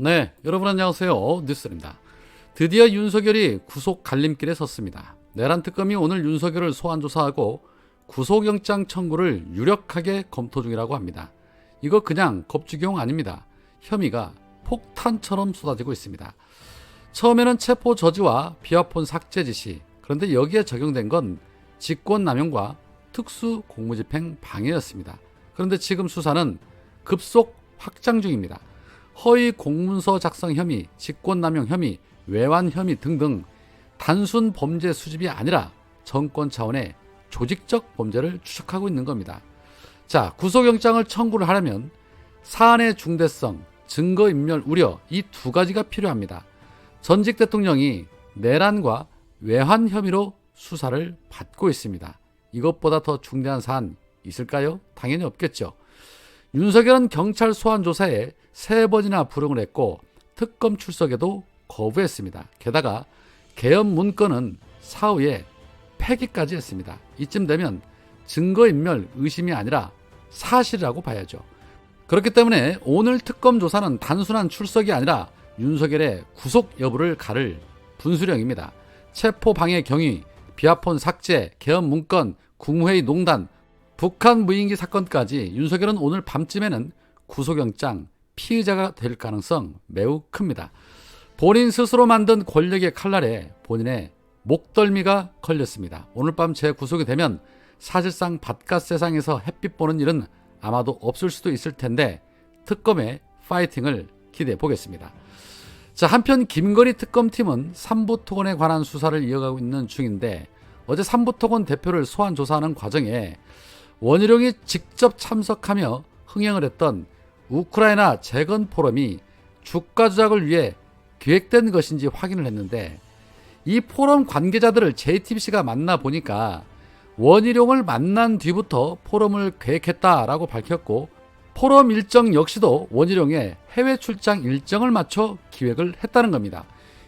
네, 여러분 안녕하세요. 뉴스입니다. 드디어 윤석열이 구속 갈림길에 섰습니다. 내란 특검이 오늘 윤석열을 소환 조사하고 구속영장 청구를 유력하게 검토 중이라고 합니다. 이거 그냥 겁주기용 아닙니다. 혐의가 폭탄처럼 쏟아지고 있습니다. 처음에는 체포 저지와 비화폰 삭제 지시, 그런데 여기에 적용된 건 직권남용과 특수 공무집행 방해였습니다. 그런데 지금 수사는 급속 확장 중입니다. 허위 공문서 작성 혐의, 직권남용 혐의, 외환 혐의 등등 단순 범죄 수집이 아니라 정권 차원의 조직적 범죄를 추적하고 있는 겁니다. 자, 구속영장을 청구를 하려면 사안의 중대성, 증거인멸 우려 이 두 가지가 필요합니다. 전직 대통령이 내란과 외환 혐의로 수사를 받고 있습니다. 이것보다 더 중대한 사안 있을까요? 당연히 없겠죠. 윤석열은 경찰 소환 조사에 3번이나 불응을 했고 특검 출석에도 거부했습니다. 게다가 계엄 문건은 사후에 폐기까지 했습니다. 이쯤 되면 증거인멸 의심이 아니라 사실이라고 봐야죠. 그렇기 때문에 오늘 특검 조사는 단순한 출석이 아니라 윤석열의 구속 여부를 가를 분수령입니다. 체포방해 경위, 비화폰 삭제, 계엄 문건, 국무회의 농단, 북한 무인기 사건까지 윤석열은 오늘 밤쯤에는 구속영장 피의자가 될 가능성 매우 큽니다. 본인 스스로 만든 권력의 칼날에 본인의 목덜미가 걸렸습니다. 오늘 밤 재구속이 되면 사실상 바깥 세상에서 햇빛 보는 일은 아마도 없을 수도 있을 텐데 특검의 파이팅을 기대해 보겠습니다. 자, 한편 김건희 특검팀은 삼부토건에 관한 수사를 이어가고 있는 중인데 어제 삼부토건 대표를 소환 조사하는 과정에 원희룡이 직접 참석하며 흥행을 했던 우크라이나 재건 포럼이 주가 조작을 위해 기획된 것인지 확인을 했는데 이 포럼 관계자들을 JTBC가 만나보니까 원희룡을 만난 뒤부터 포럼을 계획했다라고 밝혔고 포럼 일정 역시도 원희룡의 해외 출장 일정을 맞춰 기획을 했다는 겁니다.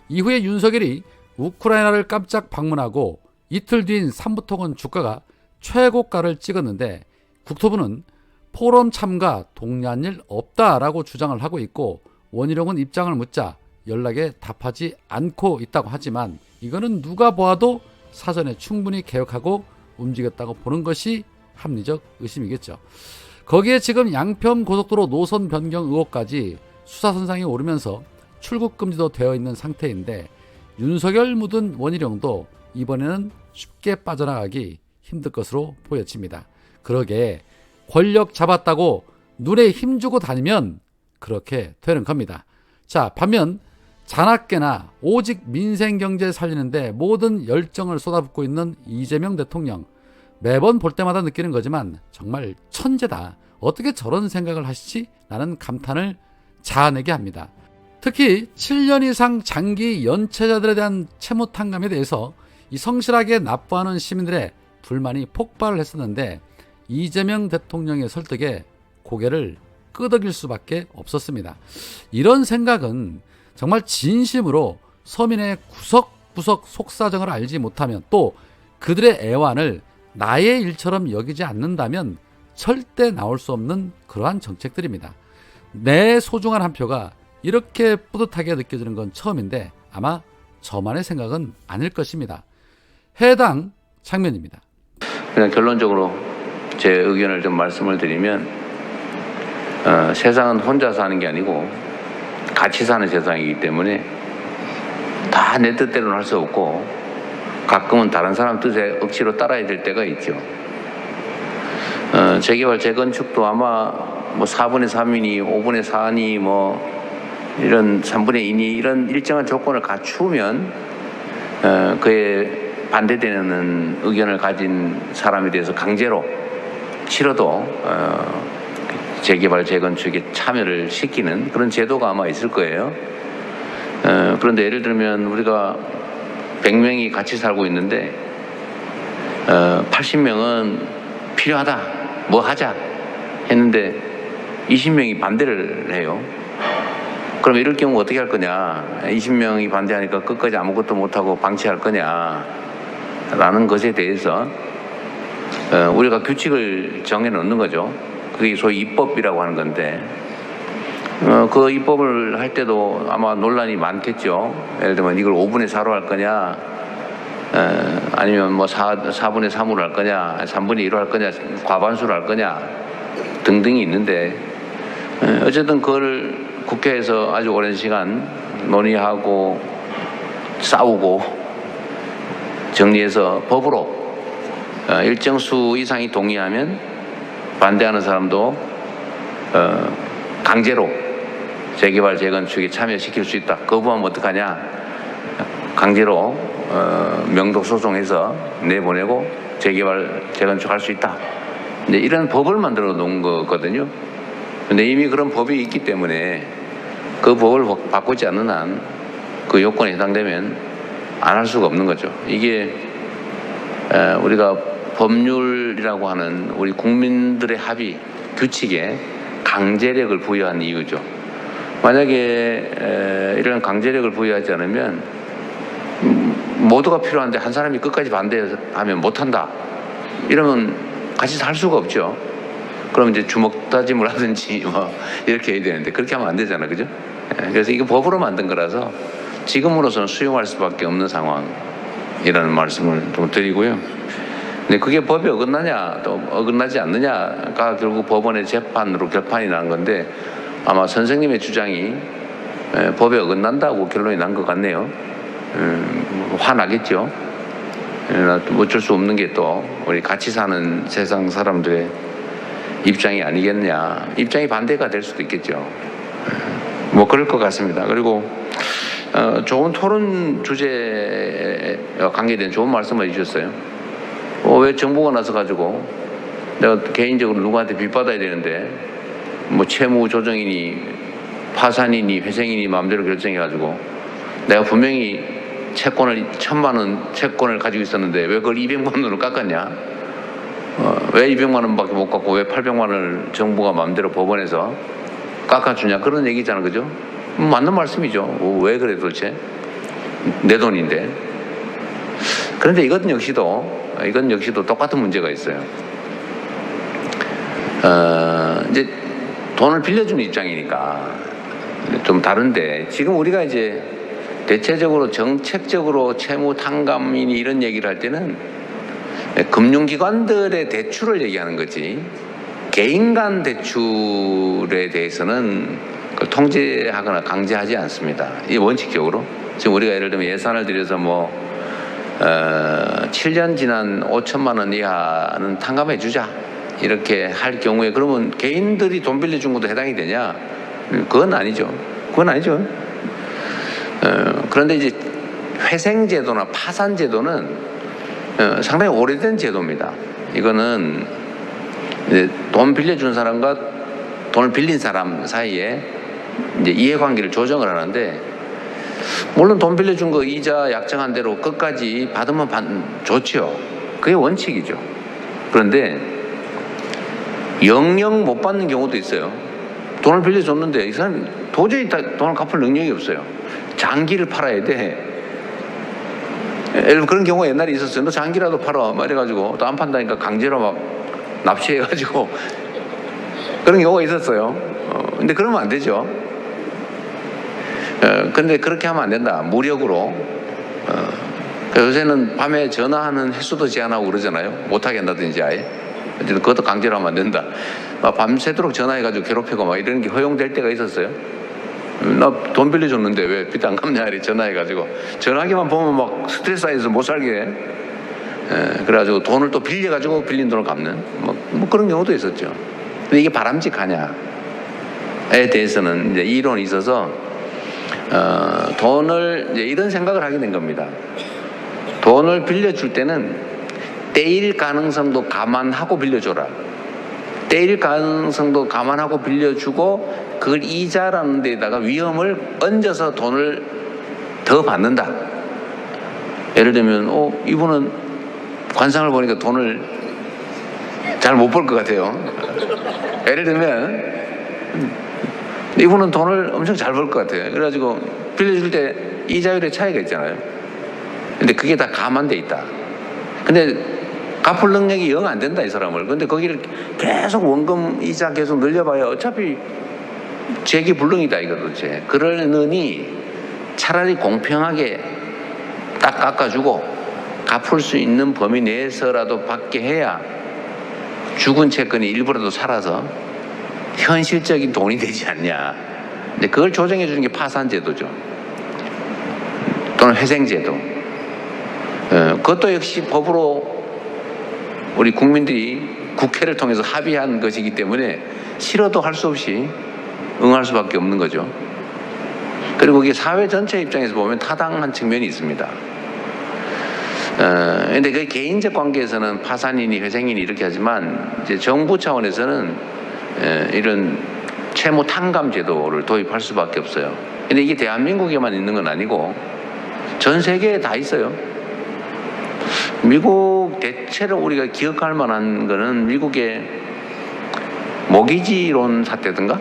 이후에 윤석열이 우크라이나를 깜짝 방문하고 이틀 뒤인 삼부토건 주가가 최고가를 찍었는데 국토부는 포럼 참가 동의한 일 없다라고 주장을 하고 있고 원희룡은 입장을 묻자 연락에 답하지 않고 있다고 하지만 이거는 누가 보아도 사전에 충분히 개혁하고 움직였다고 보는 것이 합리적 의심이겠죠. 거기에 지금 양평 고속도로 노선 변경 의혹까지 수사선상에 오르면서 출국 금지도 되어 있는 상태인데 윤석열 묻은 원희룡도 이번에는 쉽게 빠져나가기 힘들 것으로 보여집니다. 그러게 권력 잡았다고 눈에 힘주고 다니면 그렇게 되는 겁니다. 자, 반면 자나깨나 오직 민생경제 살리는데 모든 열정을 쏟아붓고 있는 이재명 대통령, 매번 볼 때마다 느끼는 거지만 정말 천재다. 어떻게 저런 생각을 하시지? 라는 감탄을 자아내게 합니다. 특히 7년 이상 장기 연체자들에 대한 채무 탕감에 대해서 이 성실하게 납부하는 시민들의 불만이 폭발을 했었는데 이재명 대통령의 설득에 고개를 끄덕일 수밖에 없었습니다. 이런 생각은 정말 진심으로 서민의 구석구석 속사정을 알지 못하면 또 그들의 애환을 나의 일처럼 여기지 않는다면 절대 나올 수 없는 그러한 정책들입니다. 내 소중한 한 표가 이렇게 뿌듯하게 느껴지는 건 처음인데 아마 저만의 생각은 아닐 것입니다. 해당 장면입니다. 그냥 결론적으로 제 의견을 좀 말씀을 드리면 세상은 혼자 사는 게 아니고 같이 사는 세상이기 때문에 다 내 뜻대로는 할 수 없고 가끔은 다른 사람 뜻에 억지로 따라야 될 때가 있죠. 재개발 재건축도 아마 뭐 4분의 3이니 5분의 4니 뭐 이런 3분의 2니 이런 일정한 조건을 갖추면 그에 반대되는 의견을 가진 사람에 대해서 강제로 치러도 재개발 재건축에 참여를 시키는 그런 제도가 아마 있을 거예요. 그런데 예를 들면 우리가 100명이 같이 살고 있는데 80명은 필요하다, 뭐 하자 했는데 20명이 반대를 해요. 그럼 이럴 경우 어떻게 할 거냐? 20명이 반대하니까 끝까지 아무것도 못하고 방치할 거냐? 라는 것에 대해서 우리가 규칙을 정해 놓는 거죠. 그게 소위 입법이라고 하는 건데 그 입법을 할 때도 아마 논란이 많겠죠. 예를 들면 이걸 5분의 4로 할 거냐, 아니면 뭐 4분의 3으로 할 거냐, 3분의 2로 할 거냐, 과반수로 할 거냐 등등이 있는데, 어쨌든 그걸 국회에서 아주 오랜 시간 논의하고 싸우고 정리해서 법으로 일정 수 이상이 동의하면 반대하는 사람도 강제로 재개발 재건축에 참여시킬 수 있다. 거부하면 어떡하냐? 강제로 명독 소송해서 내보내고 재개발 재건축 할 수 있다. 근데 이런 법을 만들어 놓은 거거든요. 근데 이미 그런 법이 있기 때문에 그 법을 바꾸지 않는 한 그 요건에 해당되면 안 할 수가 없는 거죠. 이게 우리가 법률이라고 하는 우리 국민들의 합의, 규칙에 강제력을 부여한 이유죠. 만약에 이런 강제력을 부여하지 않으면 모두가 필요한데 한 사람이 끝까지 반대하면 못한다. 이러면 같이 살 수가 없죠. 그럼 이제 주먹 다짐을 하든지 뭐 이렇게 해야 되는데 그렇게 하면 안 되잖아, 그죠? 그래서 이게 법으로 만든 거라서 지금으로서는 수용할 수밖에 없는 상황이라는 말씀을 좀 드리고요. 근데 그게 법이 어긋나냐 또 어긋나지 않느냐가 결국 법원의 재판으로 결판이 난 건데 아마 선생님의 주장이 법에 어긋난다고 결론이 난 것 같네요. 화나겠죠. 어쩔 수 없는 게 또 우리 같이 사는 세상 사람들의 입장이 아니겠냐. 입장이 반대가 될 수도 있겠죠. 뭐 그럴 것 같습니다. 그리고 좋은 토론 주제에 관계된 좋은 말씀을 해주셨어요. 왜 정부가 나서 가지고 내가 개인적으로 누구한테 빚받아야 되는데 뭐 채무 조정이니 파산이니 회생이니 마음대로 결정해 가지고 내가 분명히 채권을 1,000만 원 채권을 가지고 있었는데 왜 그걸 200만 원으로 깎았냐? 왜 200만 원밖에 못 깎고 왜 800만 원을 정부가 마음대로 법원에서 깎아주냐? 그런 얘기잖아, 그죠? 맞는 말씀이죠. 왜 그래 도대체? 내 돈인데. 그런데 이건 역시도 똑같은 문제가 있어요. 이제 돈을 빌려주는 입장이니까 좀 다른데 지금 우리가 이제 대체적으로 정책적으로 채무 탕감이니 이런 얘기를 할 때는 금융기관들의 대출을 얘기하는 거지 개인 간 대출에 대해서는 그걸 통제하거나 강제하지 않습니다. 이 원칙적으로 지금 우리가 예를 들면 예산을 들여서 7년 지난 5천만 원 이하는 탕감해 주자 이렇게 할 경우에 그러면 개인들이 돈 빌려준 것도 해당이 되냐? 그건 아니죠. 그런데 이제 회생제도나 파산제도는 상당히 오래된 제도입니다. 이거는 이제 돈 빌려준 사람과 돈을 빌린 사람 사이에 이제 이해관계를 조정을 하는데 물론 돈 빌려준 거 이자 약정한 대로 끝까지 받으면 좋죠. 그게 원칙이죠. 그런데 영영 못 받는 경우도 있어요. 돈을 빌려줬는데 이 사람이 도저히 돈을 갚을 능력이 없어요. 장기를 팔아야 돼. 그런 경우가 옛날에 있었어요. 너 장기라도 팔아 말해가지고 또 안 판다니까 강제로 막 납치해가지고 그런 경우가 있었어요. 근데 그러면 안 되죠. 근데 그렇게 하면 안 된다. 무력으로. 요새는 밤에 전화하는 횟수도 제한하고 그러잖아요. 못하게 한다든지 아예. 그것도 강제로 하면 안 된다. 밤새도록 전화해가지고 괴롭히고 막 이런 게 허용될 때가 있었어요. 나 돈 빌려줬는데 왜 빚 안 갚냐 이렇게 전화해가지고 전화기만 보면 막 스트레스 쌓여서 못 살게 해. 그래가지고 돈을 또 빌려가지고 빌린 돈을 갚는 뭐 그런 경우도 있었죠. 근데 이게 바람직하냐에 대해서는 이제 이론이 있어서 돈을 이제 이런 생각을 하게 된 겁니다. 돈을 빌려줄 때는 떼일 가능성도 감안하고 빌려줘라. 떼일 가능성도 감안하고 빌려주고 그걸 이자라는 데다가 위험을 얹어서 돈을 더 받는다. 예를 들면 이분은 관상을 보니까 돈을 잘 못 벌 것 같아요. 예를 들면 이분은 돈을 엄청 잘 벌 것 같아요. 그래가지고 빌려줄 때 이자율의 차이가 있잖아요. 근데 그게 다 감안돼 있다. 근데 갚을 능력이 영 안 된다 이 사람을. 근데 거기를 계속 원금 이자 계속 늘려봐야 어차피 재기불능이다 이거 도대체. 그러느니 차라리 공평하게 딱 깎아주고 갚을 수 있는 범위 내에서라도 받게 해야 죽은 채권이 일부라도 살아서 현실적인 돈이 되지 않냐. 근데 그걸 조정해 주는 게 파산제도죠. 또는 회생제도. 그것도 역시 법으로 우리 국민들이 국회를 통해서 합의한 것이기 때문에 싫어도 할 수 없이 응할 수밖에 없는 거죠. 그리고 이게 사회 전체 입장에서 보면 타당한 측면이 있습니다. 근데 그 개인적 관계에서는 파산이니 회생이니 이렇게 하지만 이제 정부 차원에서는 이런 채무 탕감 제도를 도입할 수밖에 없어요. 근데 이게 대한민국에만 있는 건 아니고 전 세계에 다 있어요. 미국 대체로 우리가 기억할 만한 거는 미국의 모기지론 사태든가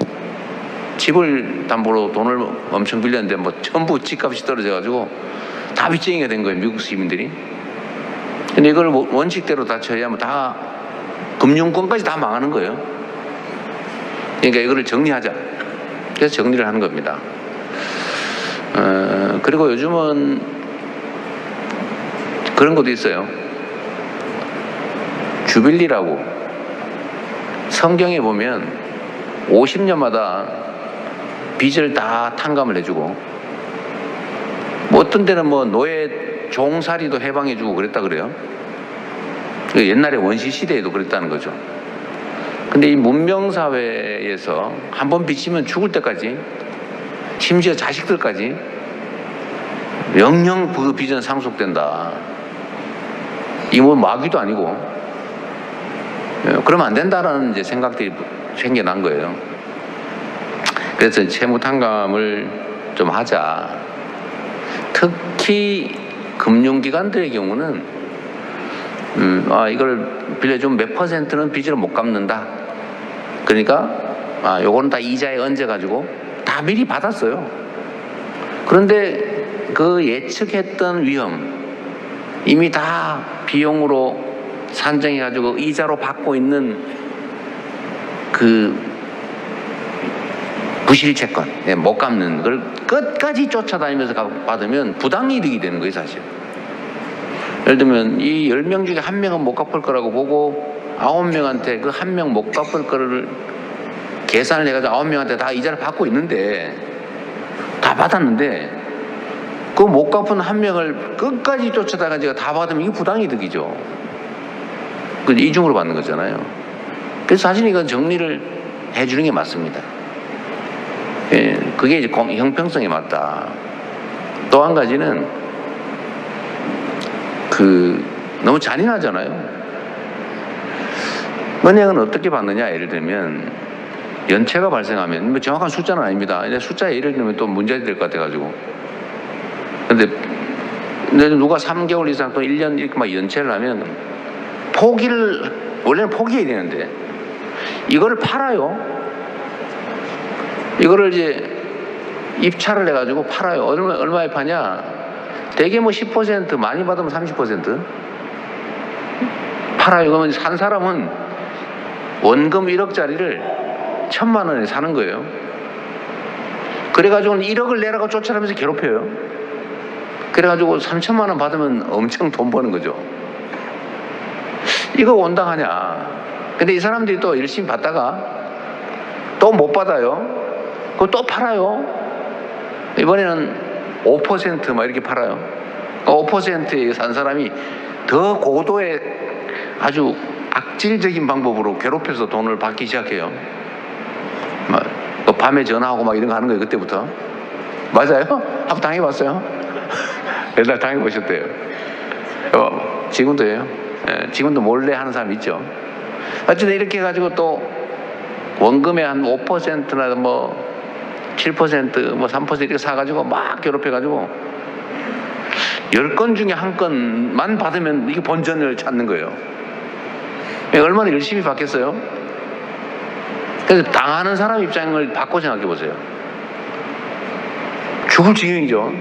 집을 담보로 돈을 엄청 빌렸는데 뭐 전부 집값이 떨어져가지고 다 빚쟁이가 된 거예요, 미국 시민들이. 근데 이걸 원칙대로 다 처리하면 다 금융권까지 다 망하는 거예요. 그러니까 이거를 정리하자. 그래서 정리를 하는 겁니다. 그리고 요즘은 그런 것도 있어요. 주빌리라고 성경에 보면 50년마다 빚을 다 탕감을 해주고 뭐 어떤 데는 뭐 노예 종살이도 해방해주고 그랬다 그래요. 옛날에 원시 시대에도 그랬다는 거죠. 근데 이 문명사회에서 한번 빚지면 죽을 때까지 심지어 자식들까지 영영 그 빚은 상속된다. 이 뭐 마귀도 아니고 그러면 안 된다라는 이제 생각들이 생겨난 거예요. 그래서 채무 탕감을 좀 하자. 특히 금융기관들의 경우는 이걸 빌려주면 몇 퍼센트는 빚을 못 갚는다. 그러니까 요거는 다 이자에 얹어가지고 다 미리 받았어요. 그런데 그 예측했던 위험 이미 다 비용으로 산정해가지고 이자로 받고 있는 그 부실채권 못 갚는 걸 끝까지 쫓아다니면서 받으면 부당이득이 되는 거예요, 사실. 예를 들면 이 10명 중에 1명은 못 갚을 거라고 보고 9명한테 그 1명 못 갚을 거를 계산을 해가지고 9명한테 다 이자를 받고 있는데 다 받았는데 그 못 갚은 1명을 끝까지 쫓아다니가 다 받으면 이게 부당이득이죠. 그 이중으로 받는 거잖아요. 그래서 사실 이건 정리를 해주는 게 맞습니다. 예, 그게 이제 형평성에 맞다. 또 한 가지는 너무 잔인하잖아요. 은행은 어떻게 받느냐, 예를 들면 연체가 발생하면 뭐 정확한 숫자는 아닙니다. 숫자에 예를 들면 또 문제가 될 것 같아가지고. 근데 누가 3개월 이상 또 1년 이렇게 막 연체를 하면 원래는 포기해야 되는데 이거를 팔아요. 이거를 이제 입찰을 해가지고 팔아요. 얼마에 파냐? 대개 뭐 10% 많이 받으면 30% 팔아요. 그러면 산 사람은 원금 1억짜리를 1,000만 원에 사는 거예요. 그래가지고 1억을 내라고 쫓아가면서 괴롭혀요. 그래가지고 3,000만 원 받으면 엄청 돈 버는 거죠. 이거 온당하냐? 근데 이 사람들이 또 열심히 받다가 또 못 받아요. 그거 또 팔아요. 이번에는 5% 이렇게 팔아요. 5%에 산 사람이 더 고도의 아주 악질적인 방법으로 괴롭혀서 돈을 받기 시작해요. 밤에 전화하고 막 이런 거 하는 거예요, 그때부터. 맞아요? 한번 당해봤어요? 옛날 당해보셨대요. 지금도 해요. 지금도 몰래 하는 사람 있죠. 어쨌든 이렇게 해가지고 또 원금의 한 5%나 뭐 7% 뭐 3% 이렇게 사가지고 막 괴롭혀가지고 10건 중에 한 건만 받으면 이게 본전을 찾는 거예요. 얼마나 열심히 받겠어요? 그래서 당하는 사람 입장을 바꿔 생각해 보세요. 죽을 지경이죠.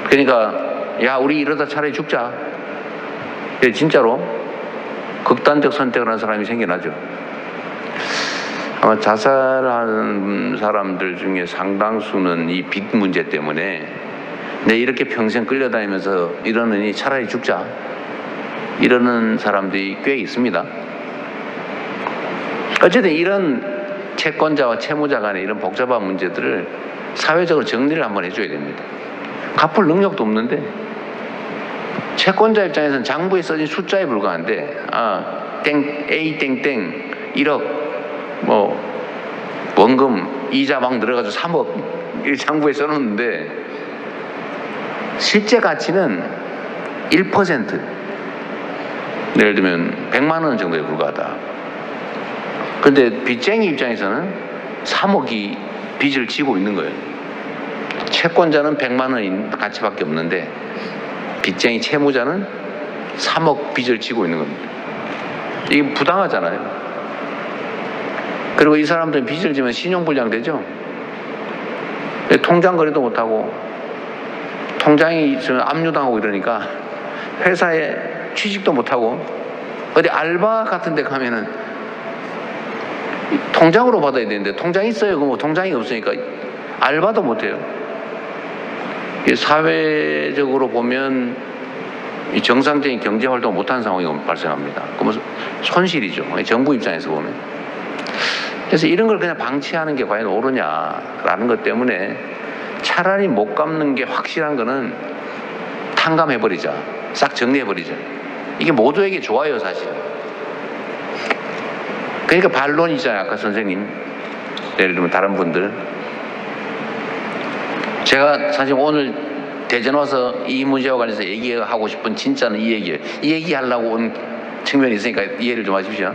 그러니까 야, 우리 이러다 차라리 죽자. 진짜로 극단적 선택을 하는 사람이 생겨나죠. 아마 자살하는 사람들 중에 상당수는 이 빚 문제 때문에 내 이렇게 평생 끌려다니면서 이러느니 차라리 죽자 이러는 사람들이 꽤 있습니다. 어쨌든 이런 채권자와 채무자 간의 이런 복잡한 문제들을 사회적으로 정리를 한번 해줘야 됩니다. 갚을 능력도 없는데 채권자 입장에서는 장부에 써진 숫자에 불과한데 A 땡땡 1억 원금 이자 막 늘어가지고 3억 이 장부에 써놓는데 실제 가치는 1%, 예를 들면 100만 원 정도에 불과하다. 그런데 빚쟁이 입장에서는 3억이 빚을 지고 있는 거예요. 채권자는 100만 원 가치밖에 없는데 빚쟁이 채무자는 3억 빚을 지고 있는 겁니다. 이게 부당하잖아요. 그리고 이 사람들은 빚을 지면 신용불량 되죠. 통장 거래도 못하고 통장이 있으면 압류당하고 이러니까 회사에 취직도 못하고 어디 알바 같은 데 가면은 통장으로 받아야 되는데 통장이 있어요. 그럼 통장이 없으니까 알바도 못해요. 사회적으로 보면 정상적인 경제활동을 못하는 상황이 발생합니다. 그러면 손실이죠. 정부 입장에서 보면. 그래서 이런 걸 그냥 방치하는 게 과연 옳으냐라는 것 때문에 차라리 못 갚는 게 확실한 거는 탕감해버리자. 싹 정리해버리자. 이게 모두에게 좋아요, 사실은. 그러니까 반론이잖아요, 아까 선생님. 예를 들면 다른 분들. 제가 사실 오늘 대전 와서 이 문제와 관련해서 얘기하고 싶은 진짜는 이 얘기예요. 이 얘기하려고 온 측면이 있으니까 이해를 좀 하십시오.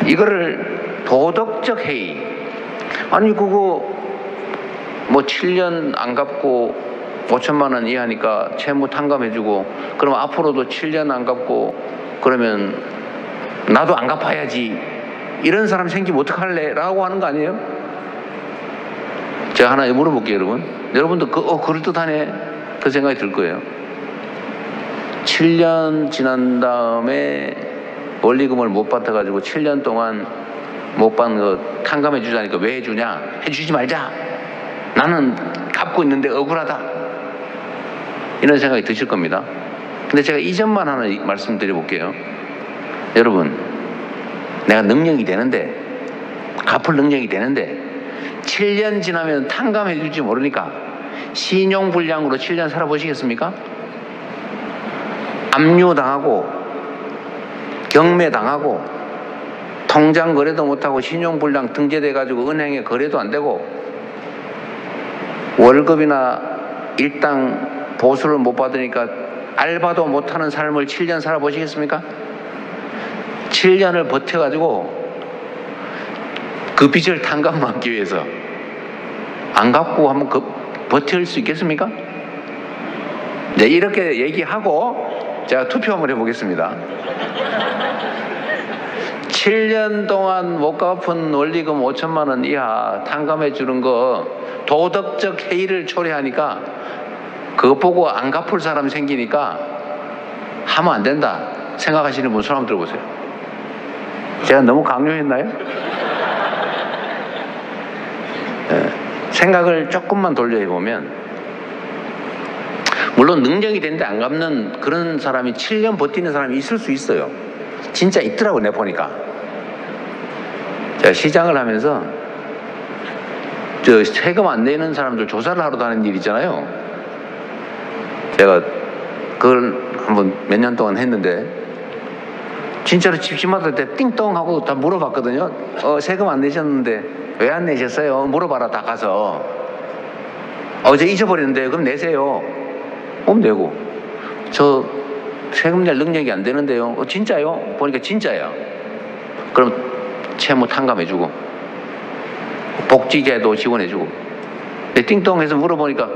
이거를 도덕적 해이. 아니 그거 뭐 7년 안 갚고 5천만 원 이하니까 채무 탕감해주고 그럼 앞으로도 7년 안 갚고 그러면 나도 안 갚아야지 이런 사람 생기면 어떡할래? 라고 하는 거 아니에요? 제가 하나 물어볼게요, 여러분. 여러분도 그럴듯하네 그 생각이 들 거예요. 7년 지난 다음에 원리금을 못 받아가지고 7년 동안 못 받는 거 탕감해 주자니까 왜 해주냐? 해주지 말자. 나는 갚고 있는데 억울하다. 이런 생각이 드실 겁니다. 근데 제가 이 점만 하나 말씀드려 볼게요. 여러분, 내가 능력이 되는데 갚을 능력이 되는데 7년 지나면 탕감해 줄지 모르니까 신용불량으로 7년 살아보시겠습니까? 압류당하고 경매당하고 통장 거래도 못하고 신용불량 등재돼가지고 은행에 거래도 안 되고 월급이나 일당 보수를 못 받으니까 알바도 못하는 삶을 7년 살아보시겠습니까? 7년을 버텨가지고 그 빚을 탕감하기 위해서 안 갚고 한번 버틸 수 있겠습니까? 네, 이렇게 얘기하고 제가 투표 한번 해보겠습니다. 7년 동안 못 갚은 원리금 5천만 원 이하 탕감해 주는 거 도덕적 해이를 초래하니까 그거 보고 안 갚을 사람이 생기니까 하면 안 된다 생각하시는 분 손 한번 들어보세요. 제가 너무 강요했나요? 네, 생각을 조금만 돌려보면 물론 능력이 되는데 안 갚는 그런 사람이 7년 버티는 사람이 있을 수 있어요. 진짜 있더라고 내가 보니까. 제가 시장을 하면서 저 세금 안 내는 사람들 조사를 하러 다니는 일 있잖아요. 제가 그걸 한번 몇 년 동안 했는데 진짜로 집집마다 때 띵동 하고 다 물어봤거든요. 세금 안 내셨는데 왜 안 내셨어요? 물어봐라 다 가서. 어제 잊어버렸는데 그럼 내세요. 그럼 내고. 저 세금 낼 능력이 안 되는데요. 진짜요? 보니까 진짜야. 그럼 채무 탕감해주고 복지계도 지원해주고. 띵동해서 물어보니까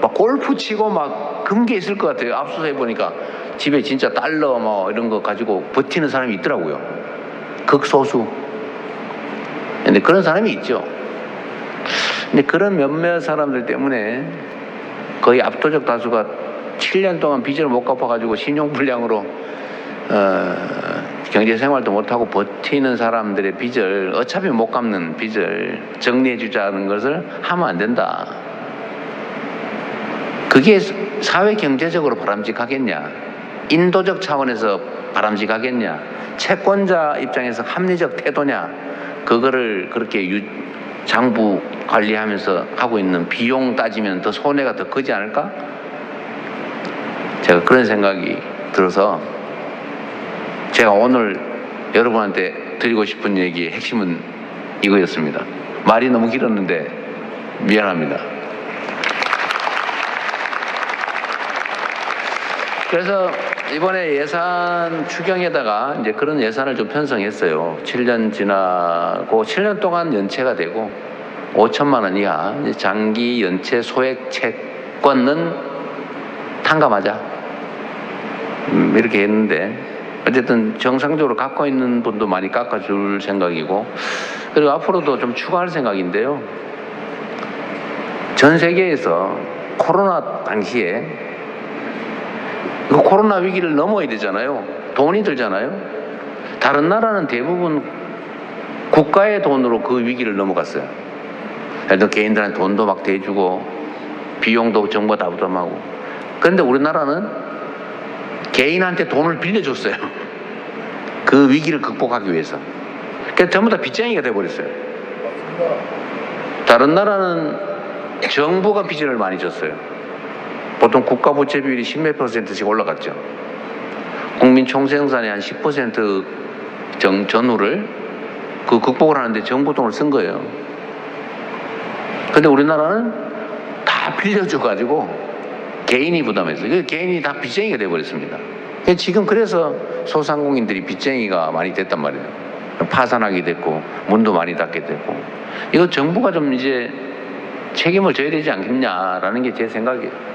막 골프 치고 막 금괴 있을 것 같아요. 압수수색 해보니까 집에 진짜 달러 뭐 이런 거 가지고 버티는 사람이 있더라고요. 극소수. 근데 그런 사람이 있죠. 근데 그런 몇몇 사람들 때문에 거의 압도적 다수가 7년 동안 빚을 못 갚아가지고 신용불량으로 경제 생활도 못하고 버티는 사람들의 빚을 어차피 못 갚는 빚을 정리해 주자는 것을 하면 안 된다. 그게 사회 경제적으로 바람직하겠냐? 인도적 차원에서 바람직하겠냐? 채권자 입장에서 합리적 태도냐? 그거를 그렇게 장부 관리하면서 하고 있는 비용 따지면 더 손해가 더 크지 않을까? 제가 그런 생각이 들어서 제가 오늘 여러분한테 드리고 싶은 얘기의 핵심은 이거였습니다. 말이 너무 길었는데 미안합니다. 그래서 이번에 예산 추경에다가 이제 그런 예산을 좀 편성했어요. 7년 지나고 7년 동안 연체가 되고 5천만 원 이하 장기 연체 소액 채권은 탕감하자. 이렇게 했는데 어쨌든 정상적으로 갖고 있는 분도 많이 깎아줄 생각이고 그리고 앞으로도 좀 추가할 생각인데요. 전 세계에서 코로나 당시에 그 코로나 위기를 넘어야 되잖아요. 돈이 들잖아요. 다른 나라는 대부분 국가의 돈으로 그 위기를 넘어갔어요. 예를 개인들한테 돈도 막 대주고 비용도 정부가 다 부담하고. 그런데 우리나라는 개인한테 돈을 빌려줬어요. 그 위기를 극복하기 위해서. 그래서 전부 다 빚쟁이가 돼버렸어요. 다른 나라는 정부가 빚을 많이 줬어요. 보통 국가 부채 비율이 10몇 %씩 올라갔죠. 국민 총생산의 한 10% 전후를 그 극복을 하는데 정부 돈을 쓴 거예요. 근데 우리나라는 다 빌려줘가지고 개인이 부담했어요. 개인이 다 빚쟁이가 돼버렸습니다. 지금 그래서 소상공인들이 빚쟁이가 많이 됐단 말이에요. 파산하게 됐고 문도 많이 닫게 됐고 이거 정부가 좀 이제 책임을 져야 되지 않겠냐라는 게 제 생각이에요.